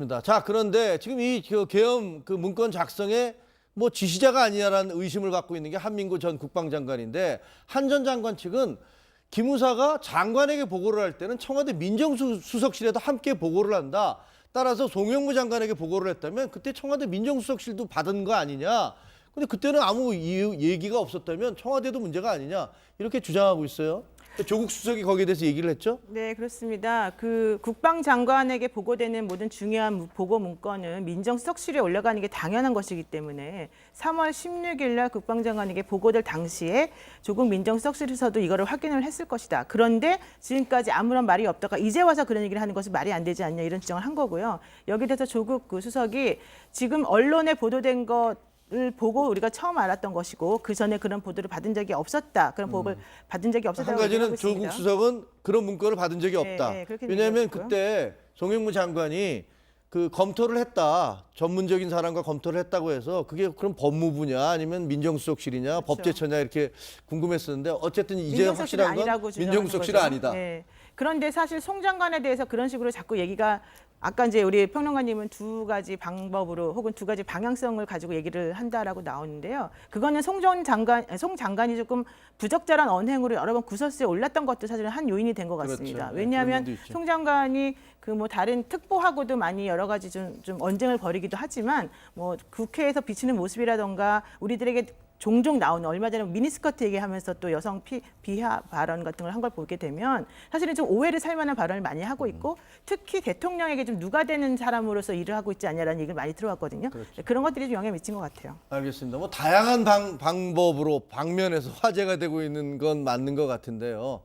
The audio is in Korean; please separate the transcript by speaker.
Speaker 1: 입니다. 자, 그런데 지금 이 계엄 문건 작성에 뭐 지시자가 아니냐라는 의심을 갖고 있는 게 한민구 전 국방장관인데, 한 전 장관 측은 기무사가 장관에게 보고를 할 때는 청와대 민정수석실에도 함께 보고를 한다. 따라서 송영무 장관에게 보고를 했다면 그때 청와대 민정수석실도 받은 거 아니냐. 근데 그때는 아무 얘기가 없었다면 청와대도 문제가 아니냐. 이렇게 주장하고 있어요. 조국 수석이 거기에 대해서 얘기를 했죠.
Speaker 2: 네, 그렇습니다. 그 국방장관에게 보고되는 모든 중요한 보고 문건은 민정수석실에 올라가는 게 당연한 것이기 때문에 3월 16일 날 국방장관에게 보고될 당시에 조국 민정수석실에서도 이거를 확인을 했을 것이다. 그런데 지금까지 아무런 말이 없다가 이제 와서 그런 얘기를 하는 것은 말이 안 되지 않냐, 이런 주장을 한 거고요. 여기에 대해서 조국 수석이 지금 언론에 보도된 을 보고 우리가 처음 알았던 것이고, 그 전에 그런 보도를 받은 적이 없었다. 그런 보고를 받은 적이
Speaker 1: 한
Speaker 2: 없었다고
Speaker 1: 가지는
Speaker 2: 얘기하고 있습니다.
Speaker 1: 조국 수석은 그런 문건을 받은 적이 없다.
Speaker 2: 네, 그렇게
Speaker 1: 왜냐하면
Speaker 2: 얘기했고요.
Speaker 1: 그때 송영무 장관이 검토를 했다. 전문적인 사람과 검토를 했다고 해서 그게 그럼 법무부냐 아니면 민정수석실이냐
Speaker 2: 그렇죠.
Speaker 1: 법제처냐 이렇게 궁금했었는데, 어쨌든 이제
Speaker 2: 민정수석실이
Speaker 1: 확실한 건
Speaker 2: 아니라고 주장하는
Speaker 1: 민정수석실이
Speaker 2: 거죠.
Speaker 1: 아니다.
Speaker 2: 네. 그런데 사실 송 장관에 대해서 그런 식으로 자꾸 얘기가, 아까 이제 우리 평론가님은 두 가지 방법으로 혹은 두 가지 방향성을 가지고 얘기를 한다라고 나오는데요. 그거는 송 장관이 조금 부적절한 언행으로 여러 번 구설수에 올랐던 것도 사실은 한 요인이 된 것 같습니다.
Speaker 1: 그렇죠. 네,
Speaker 2: 왜냐하면
Speaker 1: 그런 면도 있죠.
Speaker 2: 송 장관이 뭐 다른 특보하고도 많이 여러 가지 좀 언쟁을 벌이기도 하지만, 뭐 국회에서 비치는 모습이라던가 우리들에게 종종 나오는, 얼마 전에 미니스커트 얘기하면서 또 여성 비하 발언 같은 걸 한 걸 보게 되면 사실은 좀 오해를 살 만한 발언을 많이 하고 있고, 특히 대통령에게 좀 누가 되는 사람으로서 일을 하고 있지 않냐라는 얘기를 많이 들어왔거든요.
Speaker 1: 그렇죠.
Speaker 2: 그런 것들이 좀 영향을 미친 것 같아요.
Speaker 1: 알겠습니다. 뭐 다양한 방법으로 방면에서 화제가 되고 있는 건 맞는 것 같은데요.